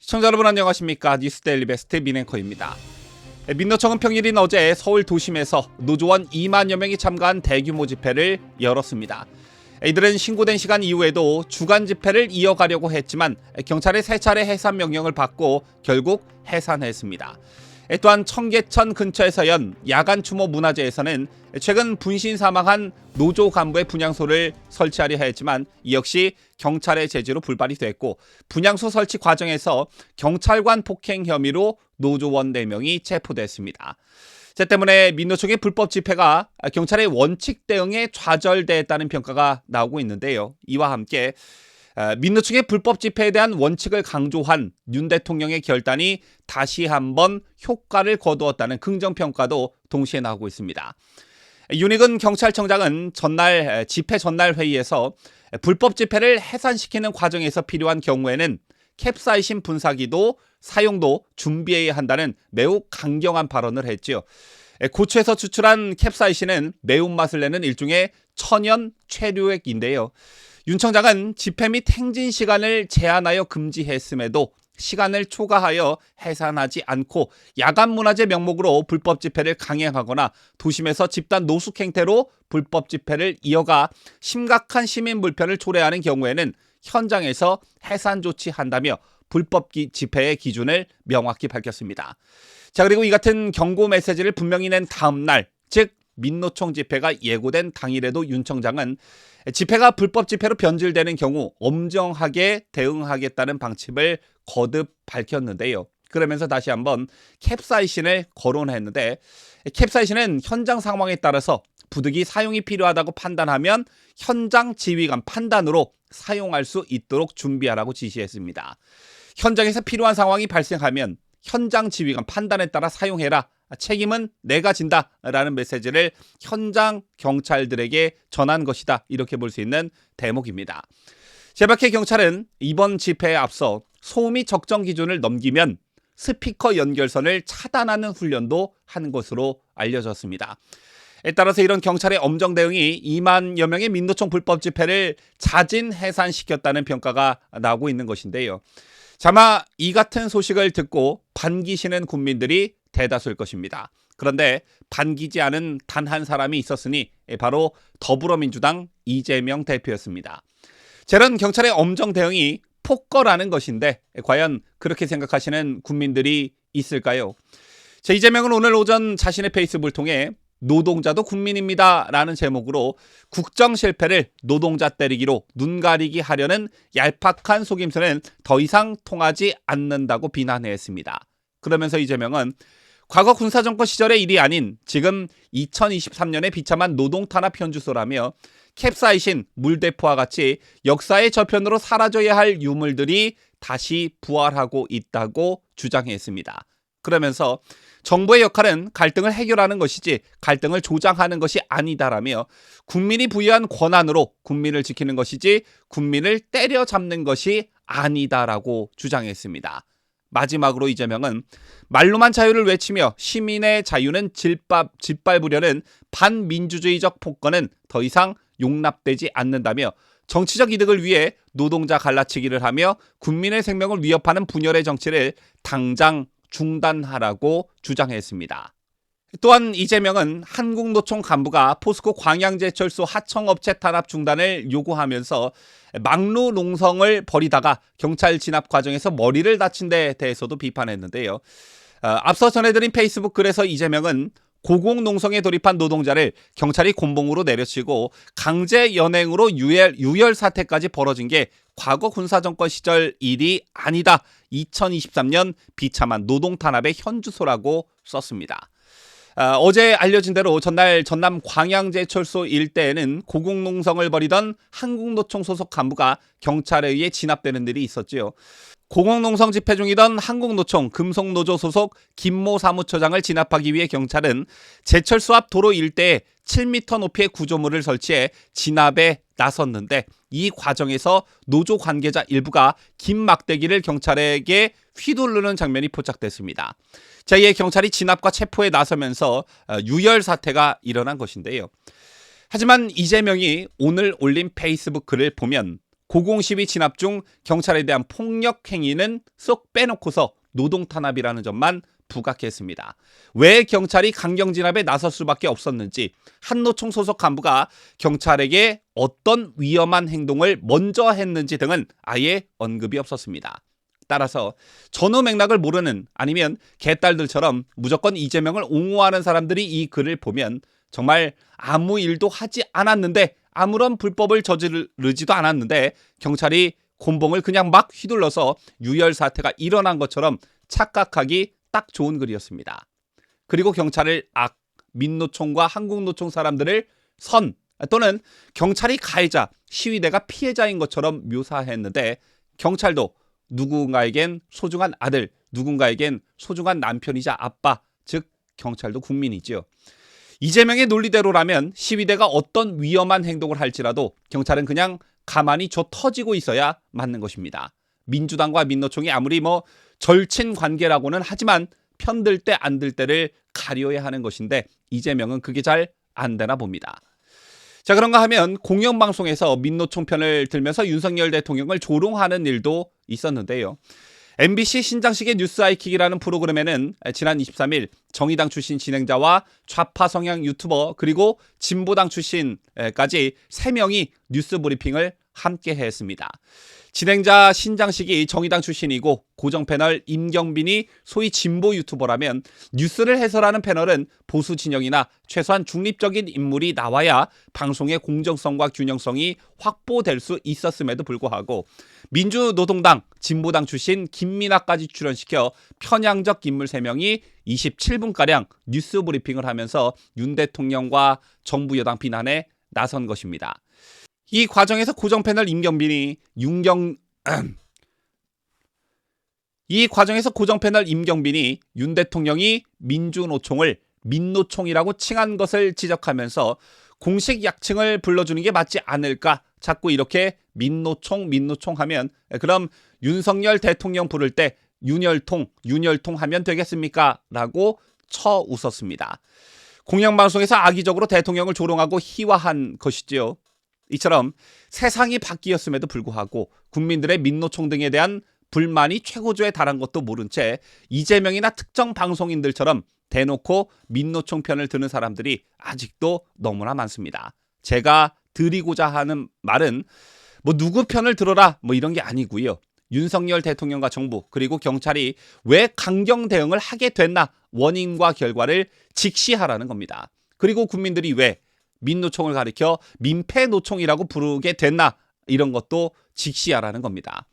시청자 여러분 안녕하십니까? 뉴스데일리 베스트 민앵커입니다. 민노총은 평일인 어제 서울 도심에서 노조원 2만여 명이 참가한 대규모 집회를 열었습니다. 이들은 신고된 시간 이후에도 주간 집회를 이어가려고 했지만 경찰의 3차례 해산 명령을 받고 결국 해산했습니다. 또한 청계천 근처에서 연 야간 추모 문화제에서는 최근 분신 사망한 노조 간부의 분향소를 설치하려 했지만 이 역시 경찰의 제지로 불발이 됐고, 분향소 설치 과정에서 경찰관 폭행 혐의로 노조원 4명이 체포됐습니다. 이 때문에 민노총의 불법 집회가 경찰의 원칙 대응에 좌절됐다는 평가가 나오고 있는데요. 이와 함께 민노총의 불법 집회에 대한 원칙을 강조한 윤 대통령의 결단이 다시 한번 효과를 거두었다는 긍정평가도 동시에 나오고 있습니다. 윤익은 경찰청장은 집회 전날 회의에서 불법 집회를 해산시키는 과정에서 필요한 경우에는 캡사이신 분사기도 사용도 준비해야 한다는 매우 강경한 발언을 했죠. 고추에서 추출한 캡사이신은 매운맛을 내는 일종의 천연 최류액인데요. 윤 청장은 집회 및 행진 시간을 제한하여 금지했음에도 시간을 초과하여 해산하지 않고 야간 문화제 명목으로 불법 집회를 강행하거나 도심에서 집단 노숙 행태로 불법 집회를 이어가 심각한 시민 불편을 초래하는 경우에는 현장에서 해산 조치한다며 불법 집회의 기준을 명확히 밝혔습니다. 자, 그리고 이 같은 경고 메시지를 분명히 낸 다음 날, 즉 민노총 집회가 예고된 당일에도 윤 청장은 집회가 불법 집회로 변질되는 경우 엄정하게 대응하겠다는 방침을 거듭 밝혔는데요. 그러면서 다시 한번 캡사이신을 거론했는데, 캡사이신은 현장 상황에 따라서 부득이 사용이 필요하다고 판단하면 현장 지휘관 판단으로 사용할 수 있도록 준비하라고 지시했습니다. 현장에서 필요한 상황이 발생하면 현장 지휘관 판단에 따라 사용해라. 책임은 내가 진다라는 메시지를 현장 경찰들에게 전한 것이다. 이렇게 볼 수 있는 대목입니다. 제박해 경찰은 이번 집회에 앞서 소음이 적정 기준을 넘기면 스피커 연결선을 차단하는 훈련도 한 것으로 알려졌습니다. 따라서 이런 경찰의 엄정 대응이 2만여 명의 민노총 불법 집회를 자진 해산시켰다는 평가가 나오고 있는 것인데요. 아마 이 같은 소식을 듣고 반기시는 국민들이 대다수일 것입니다. 그런데 반기지 않은 단 한 사람이 있었으니 바로 더불어민주당 이재명 대표였습니다. 저런 경찰의 엄정 대응이 폭거라는 것인데 과연 그렇게 생각하시는 국민들이 있을까요? 이재명은 오늘 오전 자신의 페이스북을 통해 노동자도 국민입니다 라는 제목으로 국정 실패를 노동자 때리기로 눈가리기 하려는 얄팍한 속임수는 더 이상 통하지 않는다고 비난했습니다. 그러면서 이재명은 과거 군사정권 시절의 일이 아닌 지금 2023년에 비참한 노동탄압 현주소라며 캡사이신, 물대포와 같이 역사의 저편으로 사라져야 할 유물들이 다시 부활하고 있다고 주장했습니다. 그러면서 정부의 역할은 갈등을 해결하는 것이지 갈등을 조장하는 것이 아니다라며 국민이 부여한 권한으로 국민을 지키는 것이지 국민을 때려잡는 것이 아니다라고 주장했습니다. 마지막으로 이재명은 말로만 자유를 외치며 시민의 자유는 짓밟으려는 반민주주의적 폭거는 더 이상 용납되지 않는다며 정치적 이득을 위해 노동자 갈라치기를 하며 국민의 생명을 위협하는 분열의 정치를 당장 중단하라고 주장했습니다. 또한 이재명은 한국노총 간부가 포스코 광양제철소 하청업체 탄압 중단을 요구하면서 막루 농성을 벌이다가 경찰 진압 과정에서 머리를 다친 데 대해서도 비판했는데요. 앞서 전해드린 페이스북 글에서 이재명은 고공농성에 돌입한 노동자를 경찰이 곤봉으로 내려치고 강제 연행으로 유혈 사태까지 벌어진 게 과거 군사정권 시절 일이 아니다. 2023년 비참한 노동탄압의 현주소라고 썼습니다. 어제 알려진 대로 전날 전남 광양제철소 일대에는 고공농성을 벌이던 한국노총 소속 간부가 경찰에 의해 진압되는 일이 있었지요. 고공농성 집회 중이던 한국노총 금속노조 소속 김모 사무처장을 진압하기 위해 경찰은 제철소 앞 도로 일대에 7m 높이의 구조물을 설치해 진압에 나섰는데 이 과정에서 노조 관계자 일부가 긴 막대기를 경찰에게 휘두르는 장면이 포착됐습니다. 이에 경찰이 진압과 체포에 나서면서 유혈 사태가 일어난 것인데요. 하지만 이재명이 오늘 올린 페이스북 글을 보면 고공시위 진압 중 경찰에 대한 폭력 행위는 쏙 빼놓고서 노동탄압이라는 점만 부각했습니다. 왜 경찰이 강경 진압에 나설 수밖에 없었는지, 한노총 소속 간부가 경찰에게 어떤 위험한 행동을 먼저 했는지 등은 아예 언급이 없었습니다. 따라서 전후 맥락을 모르는, 아니면 개딸들처럼 무조건 이재명을 옹호하는 사람들이 이 글을 보면 정말 아무 일도 하지 않았는데, 아무런 불법을 저지르지도 않았는데 경찰이 곤봉을 그냥 막 휘둘러서 유혈 사태가 일어난 것처럼 착각하기 딱 좋은 글이었습니다. 그리고 경찰을 악, 민노총과 한국노총 사람들을 선, 또는 경찰이 가해자, 시위대가 피해자인 것처럼 묘사했는데, 경찰도 누군가에겐 소중한 아들, 누군가에겐 소중한 남편이자 아빠, 즉 경찰도 국민이지요. 이재명의 논리대로라면 시위대가 어떤 위험한 행동을 할지라도 경찰은 그냥 가만히 줘 터지고 있어야 맞는 것입니다. 민주당과 민노총이 아무리 절친 관계라고는 하지만 편들 때 안 들 때를 가려야 하는 것인데, 이재명은 그게 잘 안 되나 봅니다. 자, 그런가 하면 공영방송에서 민노총 편을 들면서 윤석열 대통령을 조롱하는 일도 있었는데요. MBC 신장식의 뉴스 아이킥이라는 프로그램에는 지난 23일 정의당 출신 진행자와 좌파 성향 유튜버, 그리고 진보당 출신까지 3명이 뉴스 브리핑을 함께 했습니다. 진행자 신장식이 정의당 출신이고 고정 패널 임경빈이 소위 진보 유튜버라면, 뉴스를 해설하는 패널은 보수 진영이나 최소한 중립적인 인물이 나와야 방송의 공정성과 균형성이 확보될 수 있었음에도 불구하고 민주노동당, 진보당 출신 김민아까지 출연시켜 편향적 인물 3명이 27분가량 뉴스 브리핑을 하면서 윤 대통령과 정부 여당 비난에 나선 것입니다. 이 과정에서 고정 패널 임경빈이 윤 대통령이 민주노총을 민노총이라고 칭한 것을 지적하면서 공식 약칭을 불러주는 게 맞지 않을까, 자꾸 이렇게 민노총 하면 그럼 윤석열 대통령 부를 때 윤혈통 하면 되겠습니까? 라고 쳐 웃었습니다. 공영방송에서 악의적으로 대통령을 조롱하고 희화한 것이지요. 이처럼 세상이 바뀌었음에도 불구하고 국민들의 민노총 등에 대한 불만이 최고조에 달한 것도 모른 채 이재명이나 특정 방송인들처럼 대놓고 민노총 편을 드는 사람들이 아직도 너무나 많습니다. 제가 드리고자 하는 말은 누구 편을 들어라 이런 게 아니고요. 윤석열 대통령과 정부, 그리고 경찰이 왜 강경 대응을 하게 됐나, 원인과 결과를 직시하라는 겁니다. 그리고 국민들이 왜 민노총을 가리켜 민폐노총이라고 부르게 됐나, 이런 것도 직시하라는 겁니다.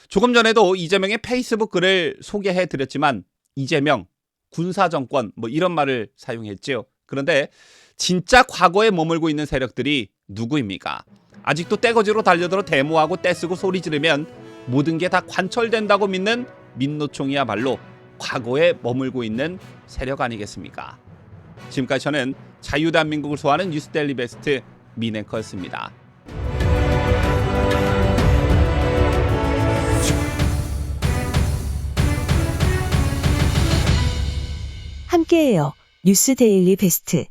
조금 전에도 이재명의 페이스북 글을 소개해드렸지만 이재명, 군사정권 이런 말을 사용했죠. 그런데 진짜 과거에 머물고 있는 세력들이 누구입니까? 아직도 떼거지로 달려들어 데모하고 떼쓰고 소리 지르면 모든 게 다 관철된다고 믿는 민노총이야말로 과거에 머물고 있는 세력 아니겠습니까? 지금까지 저는 자유대한민국을 소화하는 뉴스데일리 베스트 민앵커였습니다. 함께해요. 뉴스데일리 베스트.